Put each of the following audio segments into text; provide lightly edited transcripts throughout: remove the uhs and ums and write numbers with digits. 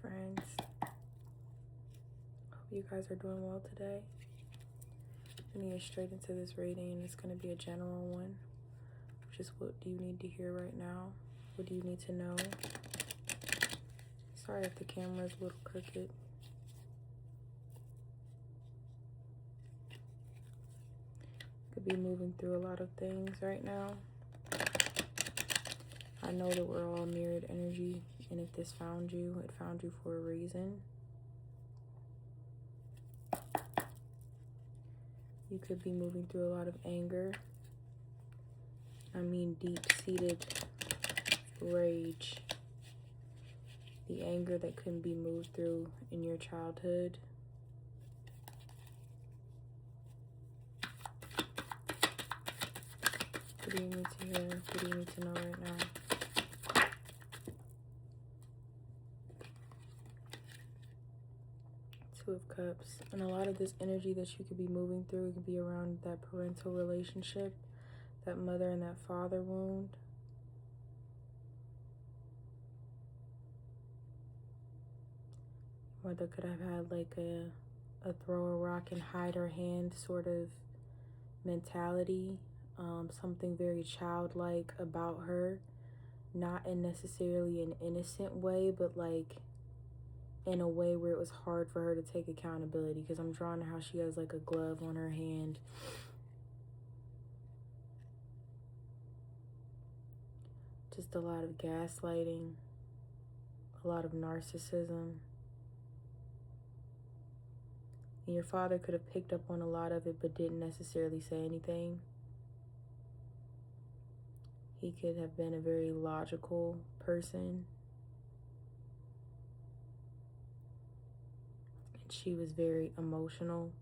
friends. Hope you guys are doing well today. I'm going to get straight into this reading, and it's going to be a general one, which is what do you need to hear right now? What do you need to know? Sorry if the camera is a little crooked. Could be moving through a lot of things right now. I know that we're all mirrored energy, and if this found you, it found you for a reason. You could be moving through a lot of anger. I mean deep-seated rage. The anger that couldn't be moved through in your childhood. What do you need to hear? What do you need to know right now? Two of Cups. And a lot of this energy that you could be moving through could be around that parental relationship, that mother and that father wound. Mother could have had like a throw a rock and hide her hand sort of mentality. Something very childlike about her. Not in necessarily an innocent way, but like in a way where it was hard for her to take accountability, because I'm drawing how she has like a glove on her hand. Just a lot of gaslighting, a lot of narcissism. And your father could have picked up on a lot of it but didn't necessarily say anything. He could have been a very logical person. And she was very emotional.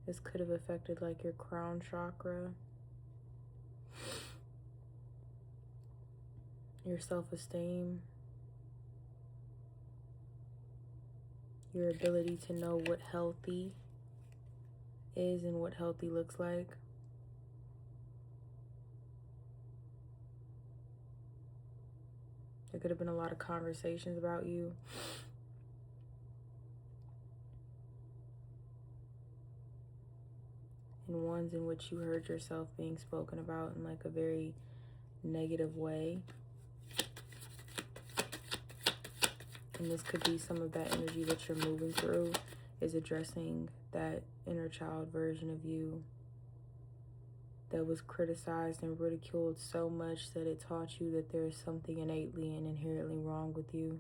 This could have affected like your crown chakra, your self-esteem, your ability to know what healthy is and what healthy looks like. There could have been a lot of conversations about you. And ones in which you heard yourself being spoken about in like a very negative way. And this could be some of that energy that you're moving through, is addressing that inner child version of you that was criticized and ridiculed so much that it taught you that there is something innately and inherently wrong with you.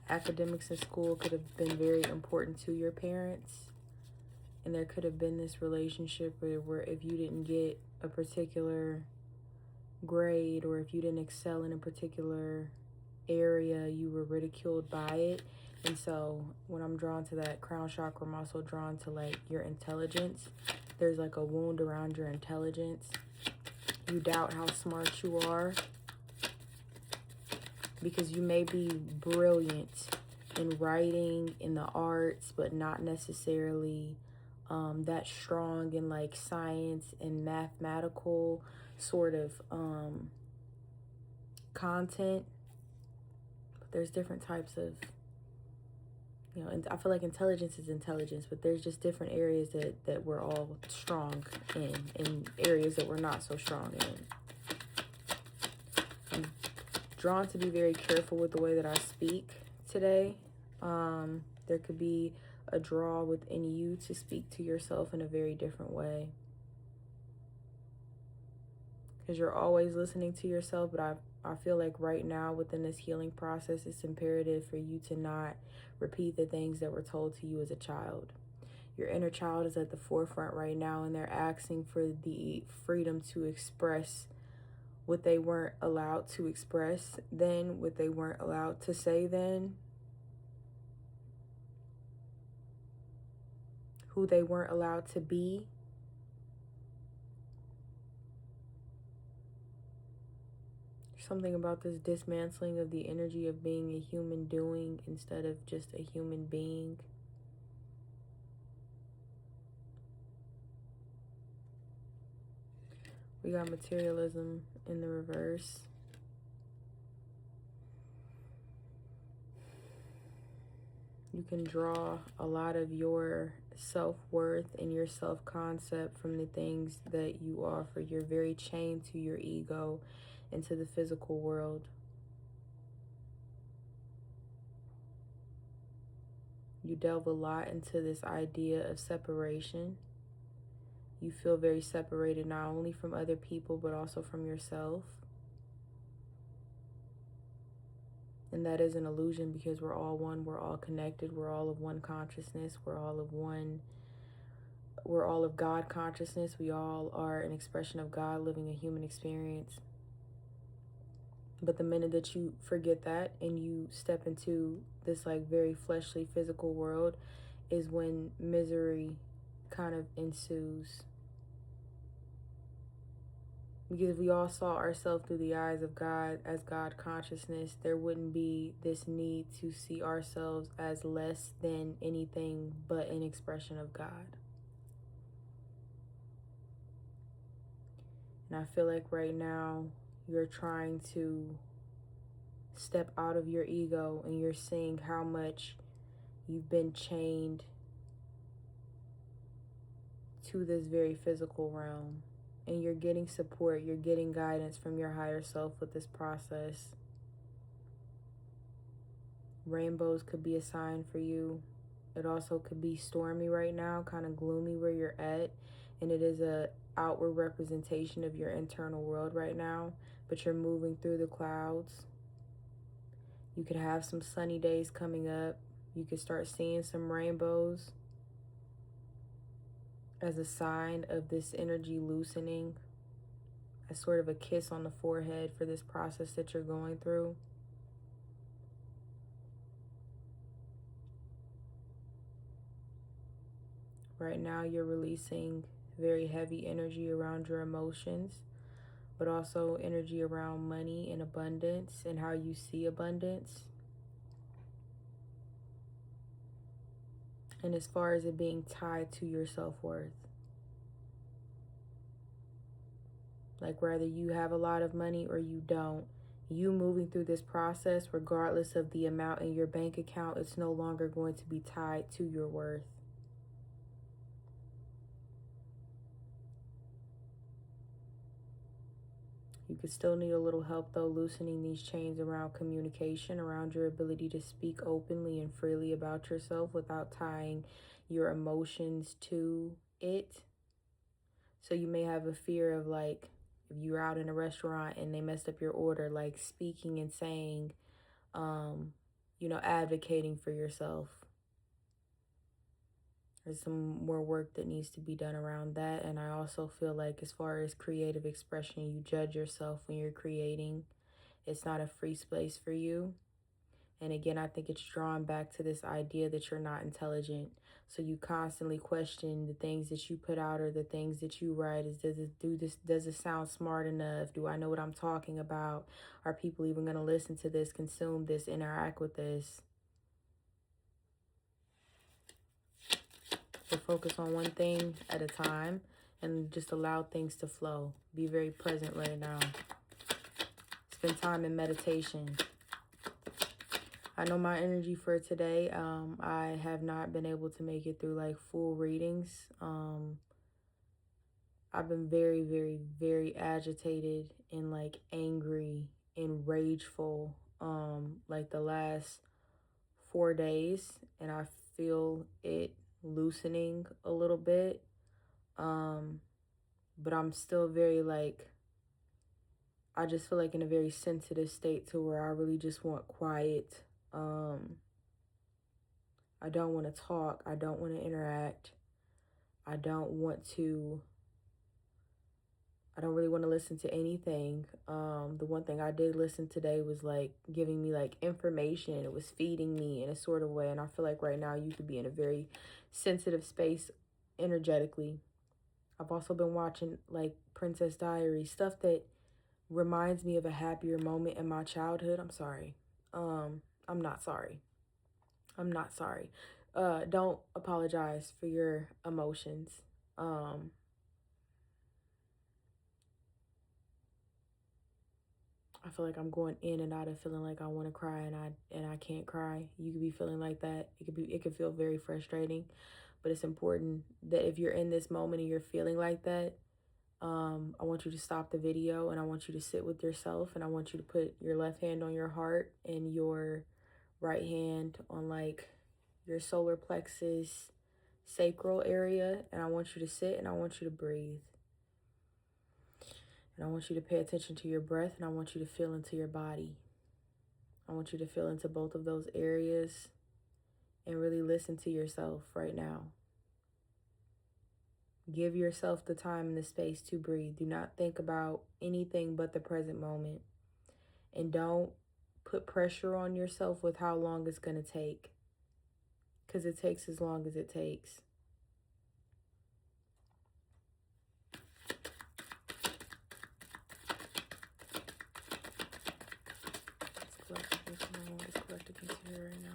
Academics in school could have been very important to your parents. And there could have been this relationship where if you didn't get a particular grade, or if you didn't excel in a particular area, you were ridiculed by it. And so when I'm drawn to that crown chakra, I'm also drawn to like your intelligence. There's like a wound around your intelligence. You doubt how smart you are, because you may be brilliant in writing, in the arts, but not necessarily that strong in like science and mathematical sort of content. But there's different types of, you know, and I feel like intelligence is intelligence, but there's just different areas that we're all strong in, and areas that we're not so strong in. I'm drawn to be very careful with the way that I speak today. There could be a draw within you to speak to yourself in a very different way, because you're always listening to yourself. But I feel like right now within this healing process, it's imperative for you to not repeat the things that were told to you as a child. Your inner child is at the forefront right now, and they're asking for the freedom to express what they weren't allowed to express then, what they weren't allowed to say then, who they weren't allowed to be. Something about this dismantling of the energy of being a human doing instead of just a human being. We got materialism in the reverse. You can draw a lot of your self-worth and your self-concept from the things that you offer. You're very chained to your ego and to the physical world. You delve a lot into this idea of separation. You feel very separated not only from other people, but also from yourself. And that is an illusion, because we're all one, we're all connected, we're all of one consciousness, we're all of God consciousness. We all are an expression of God living a human experience. But the minute that you forget that and you step into this like very fleshly physical world is when misery kind of ensues. Because if we all saw ourselves through the eyes of God as God consciousness, there wouldn't be this need to see ourselves as less than anything but an expression of God. And I feel like right now you're trying to step out of your ego, and you're seeing how much you've been chained to this very physical realm. And you're getting support, you're getting guidance from your higher self with this process. Rainbows could be a sign for you. It also could be stormy right now, kind of gloomy where you're at. And it is a outward representation of your internal world right now. But you're moving through the clouds. You could have some sunny days coming up. You could start seeing some rainbows as a sign of this energy loosening, as sort of a kiss on the forehead for this process that you're going through. Right now, you're releasing very heavy energy around your emotions, but also energy around money and abundance and how you see abundance. And as far as it being tied to your self-worth. Like whether you have a lot of money or you don't, you moving through this process, regardless of the amount in your bank account, it's no longer going to be tied to your worth. You could still need a little help though, loosening these chains around communication, around your ability to speak openly and freely about yourself without tying your emotions to it. So you may have a fear of, like, if you're out in a restaurant and they messed up your order, like speaking and saying, advocating for yourself. There's some more work that needs to be done around that. And I also feel like as far as creative expression, you judge yourself when you're creating. It's not a free space for you. And again, I think it's drawn back to this idea that you're not intelligent. So you constantly question the things that you put out or the things that you write. Does it sound smart enough? Do I know what I'm talking about? Are people even going to listen to this, consume this, interact with this? So focus on one thing at a time and just allow things to flow. Be very present right now. Spend time in meditation. I know my energy for today, I have not been able to make it through like full readings. I've been very, very, very agitated and like angry and rageful like the last 4 days, and I feel it loosening a little bit. But I'm still very like, I just feel like in a very sensitive state to where I really just want quiet. I don't want to talk. I don't want to interact. I don't really want to listen to anything. The one thing I did listen today was like giving me like information. It was feeding me in a sort of way. And I feel like right now you could be in a very sensitive space energetically. I've also been watching like Princess Diaries, stuff that reminds me of a happier moment in my childhood. I'm sorry. I'm not sorry. I'm not sorry. Don't apologize for your emotions. I feel like I'm going in and out of feeling like I want to cry and I can't cry. You could be feeling like that. It could feel very frustrating, but it's important that if you're in this moment and you're feeling like that, I want you to stop the video and I want you to sit with yourself, and I want you to put your left hand on your heart and your right hand on like your solar plexus sacral area, and I want you to sit and I want you to breathe. And I want you to pay attention to your breath, and I want you to feel into your body. I want you to feel into both of those areas and really listen to yourself right now. Give yourself the time and the space to breathe. Do not think about anything but the present moment. And don't put pressure on yourself with how long it's going to take, because it takes as long as it takes. Let's collect against here right now.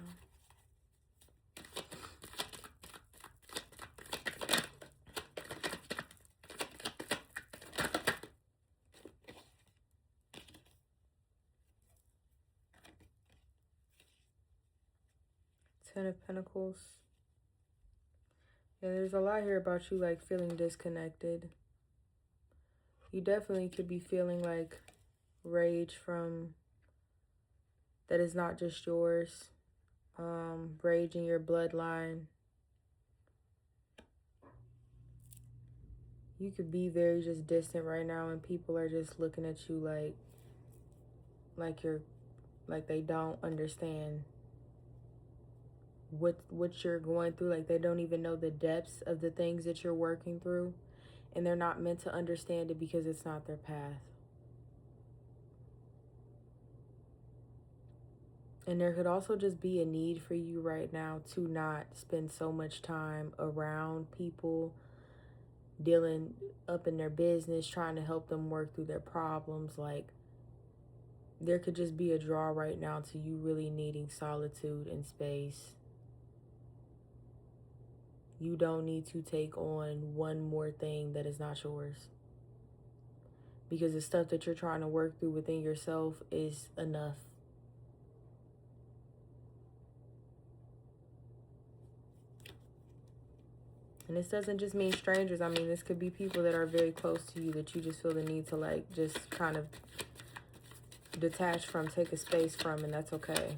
Ten of Pentacles. Yeah, there's a lot here about you like feeling disconnected. You definitely could be feeling like rage from that is not just yours. Rage in your bloodline. You could be very just distant right now and people are just looking at you like they don't understand what you're going through. Like they don't even know the depths of the things that you're working through, and they're not meant to understand it because it's not their path. And there could also just be a need for you right now to not spend so much time around people dealing up in their business, trying to help them work through their problems. Like there could just be a draw right now to you really needing solitude and space. You don't need to take on one more thing that is not yours, because the stuff that you're trying to work through within yourself is enough. And this doesn't just mean strangers. I mean, this could be people that are very close to you that you just feel the need to like just kind of detach from, take a space from, and that's okay.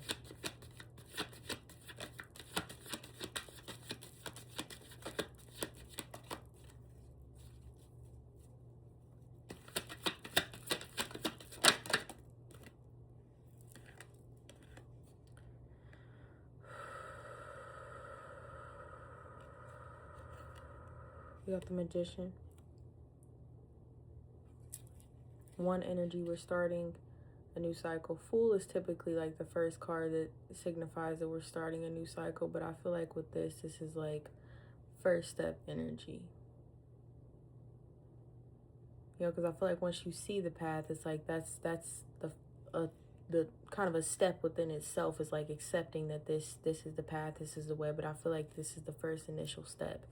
You got the Magician. One energy, we're starting a new cycle. Fool is typically like the first card that signifies that we're starting a new cycle, but I feel like with this is like first step energy. You know, because I feel like once you see the path, it's like that's the kind of a step within itself, is like accepting that this is the path, this is the way. But I feel like this is the first initial step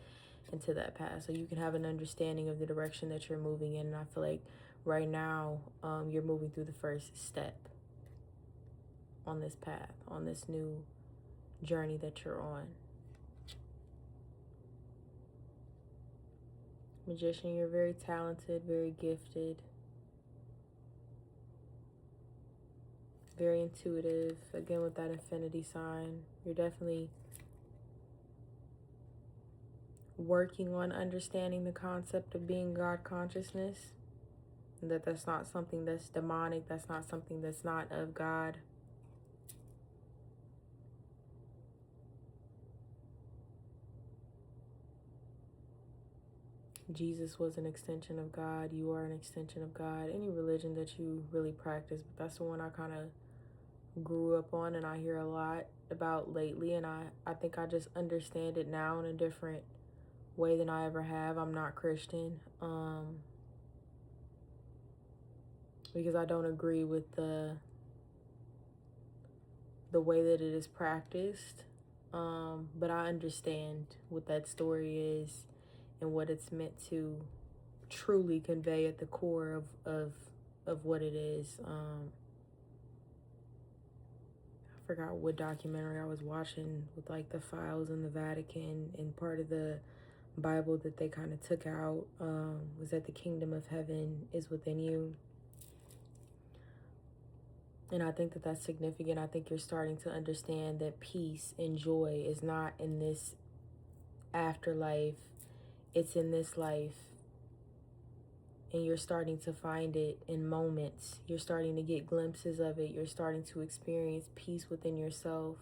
into that path, so you can have an understanding of the direction that you're moving in. And I feel like right now you're moving through the first step on this path, on this new journey that you're on. Magician, you're very talented, very gifted, very intuitive. Again, with that infinity sign, you're definitely working on understanding the concept of being God consciousness, and that's not something that's demonic, that's not something that's not of God. Jesus was an extension of God. You are an extension of God. Any religion that you really practice, but that's the one I kind of grew up on and I hear a lot about lately, and I think I just understand it now in a different way than I ever have. I'm not Christian because I don't agree with the way that it is practiced, but I understand what that story is and what it's meant to truly convey at the core of what it is. forgot what documentary I was watching with like the files in the Vatican, and part of the Bible that they kind of took out was that the kingdom of heaven is within you. And I think that that's significant. I think you're starting to understand that peace and joy is not in this afterlife, it's in this life. And you're starting to find it in moments. You're starting to get glimpses of it. You're starting to experience peace within yourself,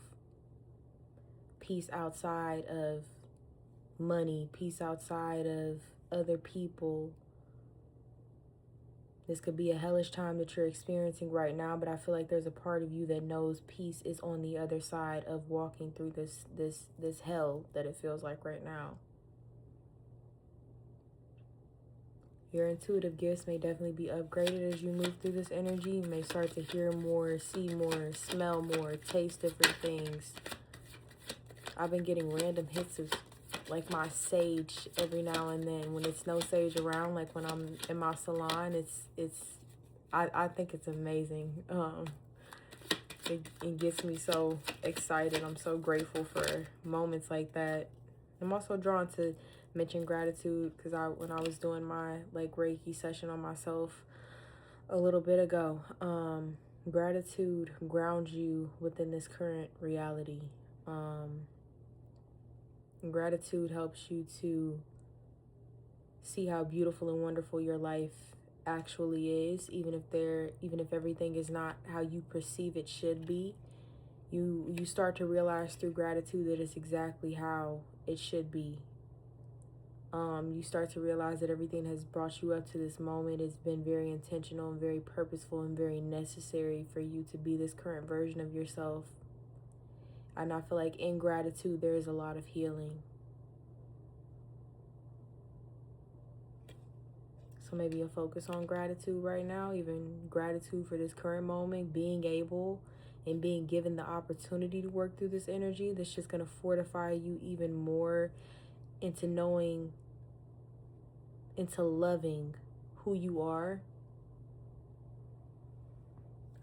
peace outside of money, peace outside of other people. This could be a hellish time that you're experiencing right now, but I feel like there's a part of you that knows peace is on the other side of walking through this hell that it feels like right now. Your intuitive gifts may definitely be upgraded as you move through this energy. You may start to hear more, see more, smell more, taste different things. I've been getting random hits of like my sage every now and then. When it's no sage around, like when I'm in my salon, I think it's amazing. It gets me so excited. I'm so grateful for moments like that. I'm also drawn to mention gratitude because when I was doing my like Reiki session on myself a little bit ago, gratitude grounds you within this current reality. Gratitude helps you to see how beautiful and wonderful your life actually is, even if everything is not how you perceive it should be. You start to realize through gratitude that it's exactly how it should be. You start to realize that everything has brought you up to this moment. It's been very intentional and very purposeful and very necessary for you to be this current version of yourself. And I feel like in gratitude, there is a lot of healing. So maybe you'll focus on gratitude right now, even gratitude for this current moment, being able and being given the opportunity to work through this energy. That's just going to fortify you even more into knowing, into loving who you are.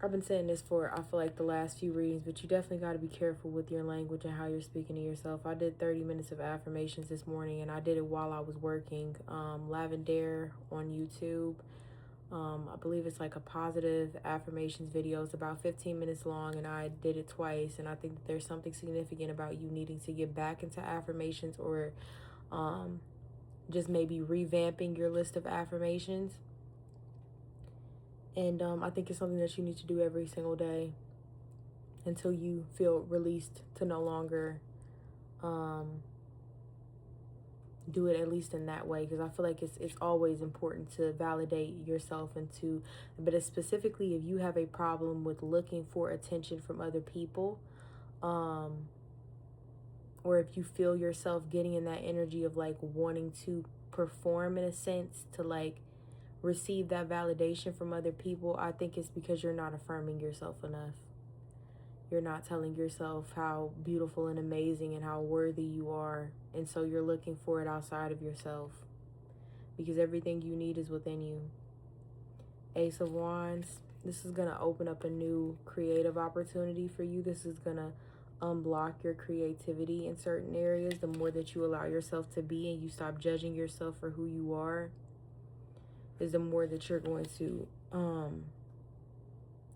I've been saying this for, I feel like, the last few readings, but you definitely got to be careful with your language and how you're speaking to yourself. I did 30 minutes of affirmations this morning, and I did it while I was working. Lavender on YouTube. I believe it's like a positive affirmations video. It's about 15 minutes long, and I did it twice. And I think that there's something significant about you needing to get back into affirmations, or just maybe revamping your list of affirmations. And I think it's something that you need to do every single day until you feel released to no longer do it, at least in that way. Because I feel like it's always important to validate yourself but specifically if you have a problem with looking for attention from other people, or if you feel yourself getting in that energy of like wanting to perform in a sense to like receive that validation from other people, I think it's because you're not affirming yourself enough. You're not telling yourself how beautiful and amazing and how worthy you are. And so you're looking for it outside of yourself, because everything you need is within you. Ace of Wands. This is going to open up a new creative opportunity for you. This is going to unblock your creativity in certain areas. The more that you allow yourself to be and you stop judging yourself for who you are, is the more that you're going to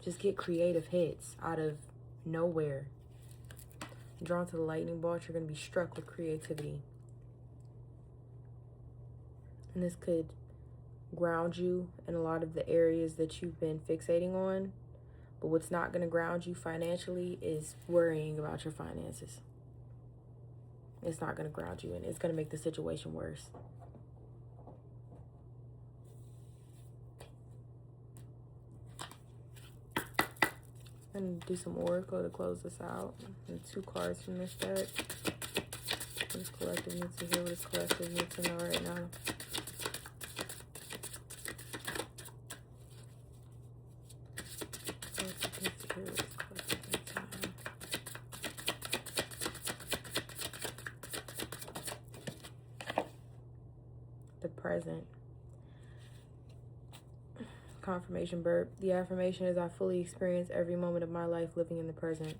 just get creative hits out of nowhere. Drawn to the lightning bolt, you're going to be struck with creativity. And this could ground you in a lot of the areas that you've been fixating on. But what's not going to ground you financially is worrying about your finances. It's not going to ground you, and it's going to make the situation worse. I'm going to do some oracle to close this out. And 2 cards from this deck. What does collective need to hear? What does collective need to know right now? The present. Confirmation burp. The affirmation is, I fully experience every moment of my life living in the present.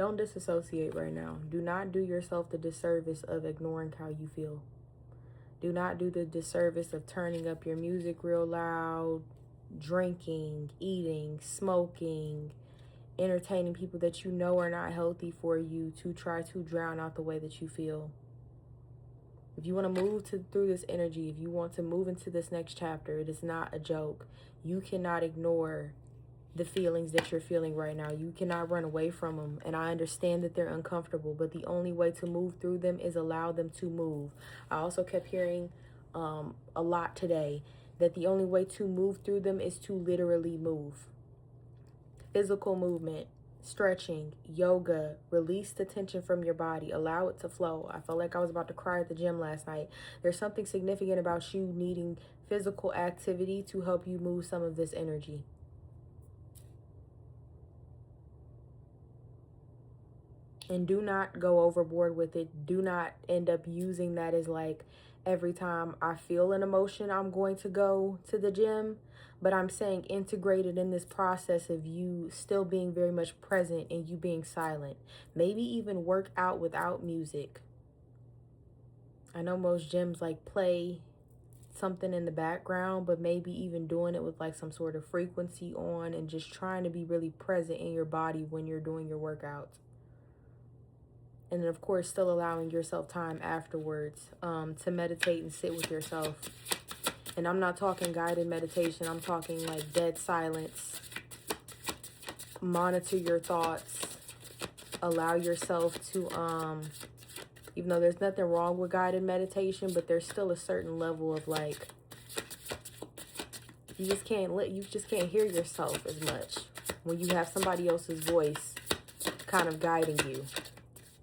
Don't disassociate right now. Do not do yourself the disservice of ignoring how you feel. Do not do the disservice of turning up your music real loud, drinking, eating, smoking, entertaining people that you know are not healthy for you to try to drown out the way that you feel. If you want to move through this energy, if you want to move into this next chapter, it is not a joke. You cannot ignore the feelings that you're feeling right now. You cannot run away from them. And I understand that they're uncomfortable, but the only way to move through them is allow them to move. I also kept hearing a lot today that the only way to move through them is to literally move. Physical movement, stretching, yoga, release the tension from your body, allow it to flow. I felt like I was about to cry at the gym last night. There's something significant about you needing physical activity to help you move some of this energy. And do not go overboard with it. Do not end up using that as like every time I feel an emotion, I'm going to go to the gym. But I'm saying integrated in this process of you still being very much present and you being silent. Maybe even work out without music. I know most gyms like play something in the background, but maybe even doing it with like some sort of frequency on and just trying to be really present in your body when you're doing your workouts. And then, of course, still allowing yourself time afterwards to meditate and sit with yourself. And I'm not talking guided meditation. I'm talking like dead silence. Monitor your thoughts. Allow yourself to, even though there's nothing wrong with guided meditation, but there's still a certain level of like, you just can't hear yourself as much when you have somebody else's voice kind of guiding you.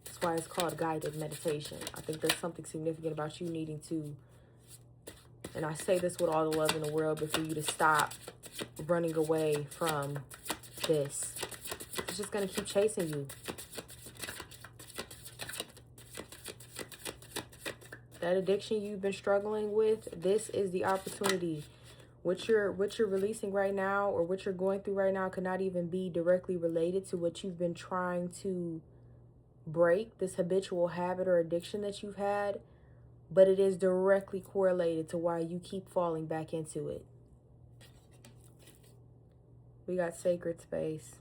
That's why it's called guided meditation. I think there's something significant about you needing to, and I say this with all the love in the world, but for you to stop running away from this. It's just going to keep chasing you. That addiction you've been struggling with, this is the opportunity. What you're releasing right now or what you're going through right now could not even be directly related to what you've been trying to break, this habitual habit or addiction that you've had, but it is directly correlated to why you keep falling back into it. We got sacred space.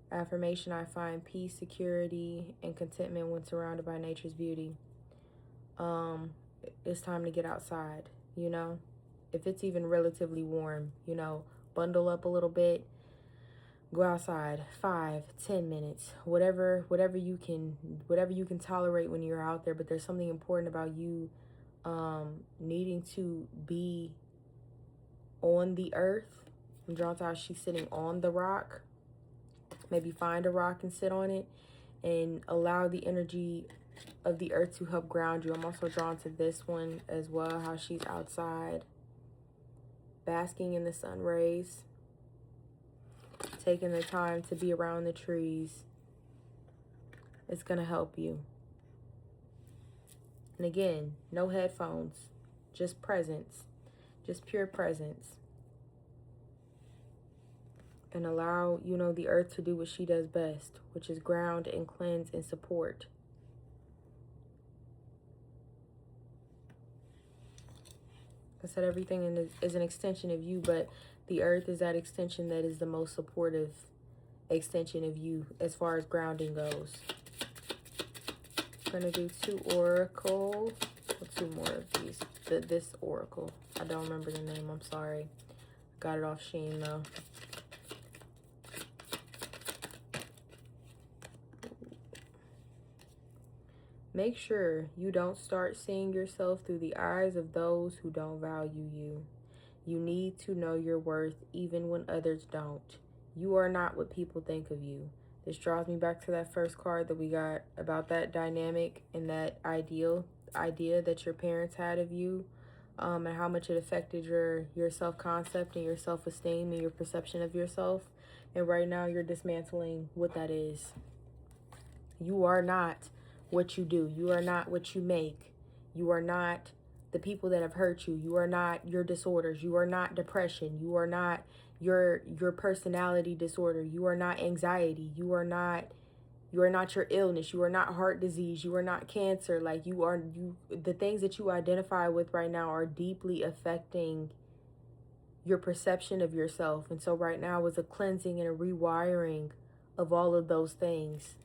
Affirmation: I find peace, security, and contentment when surrounded by nature's beauty. It's time to get outside, you know? If it's even relatively warm, you know, bundle up a little bit. Go outside 5-10 minutes, whatever you can tolerate when you're out there. But there's something important about you needing to be on the earth. I'm drawn to how she's sitting on the rock. Maybe find a rock and sit on it and allow the energy of the earth to help ground you. I'm also drawn to this one as well, how she's outside basking in the sun rays, taking the time to be around the trees. It's going to help you. And again, no headphones, just presence, just pure presence. And allow, you know, the earth to do what she does best, which is ground and cleanse and support. I said everything is an extension of you, but the earth is that extension that is the most supportive extension of you as far as grounding goes. I'm going to do 2 oracle, or 2 more of these. This oracle. I don't remember the name, I'm sorry. Got it off Shein though. Make sure you don't start seeing yourself through the eyes of those who don't value you. You need to know your worth even when others don't. You are not what people think of you. This draws me back to that first card that we got about that dynamic and that idea that your parents had of you, and how much it affected your self-concept and your self-esteem and your perception of yourself. And right now you're dismantling what that is. You are not what you do. You are not what you make. You are not the people that have hurt you. You are not your disorders. You are not depression. You are not your personality disorder. You are not anxiety. You are not your illness. You are not heart disease. You are not cancer. Like the things that you identify with right now are deeply affecting your perception of yourself. And so right now is a cleansing and a rewiring of all of those things.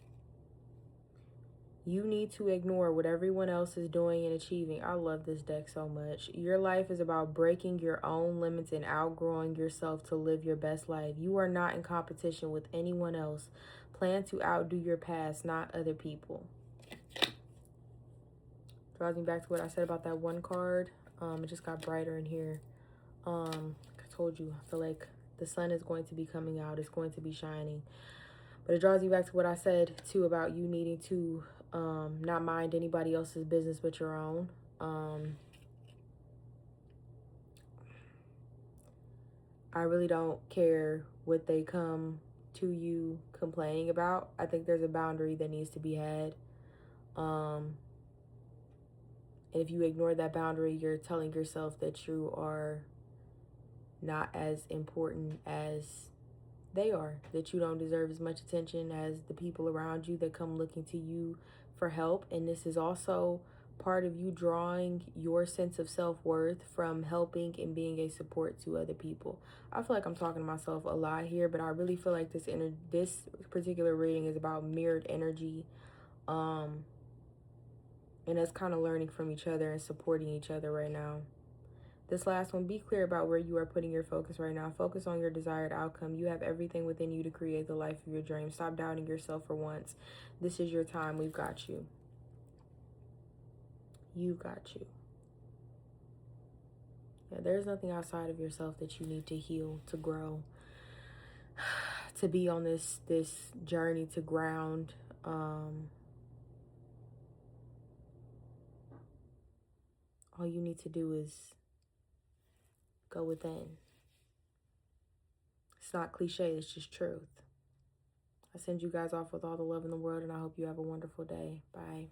You need to ignore what everyone else is doing and achieving. I love this deck so much. Your life is about breaking your own limits and outgrowing yourself to live your best life. You are not in competition with anyone else. Plan to outdo your past, not other people. Draws me back to what I said about that one card. It just got brighter in here. I told you, I feel like the sun is going to be coming out. It's going to be shining. But it draws you back to what I said, too, about you needing to not mind anybody else's business but your own. I really don't care what they come to you complaining about. I think there's a boundary that needs to be had. And if you ignore that boundary, you're telling yourself that you are not as important as they are, that you don't deserve as much attention as the people around you that come looking to you for help. And this is also part of you drawing your sense of self-worth from helping and being a support to other people. I feel like I'm talking to myself a lot here, but I really feel like this particular reading is about mirrored energy, and us kind of learning from each other and supporting each other right now. This last one, be clear about where you are putting your focus right now. Focus on your desired outcome. You have everything within you to create the life of your dreams. Stop doubting yourself for once. This is your time. We've got you. You've got you. Yeah, there's nothing outside of yourself that you need to heal, to grow, to be on this journey to ground. All you need to do is go within. It's not cliche, it's just truth. I send you guys off with all the love in the world, and I hope you have a wonderful day. Bye.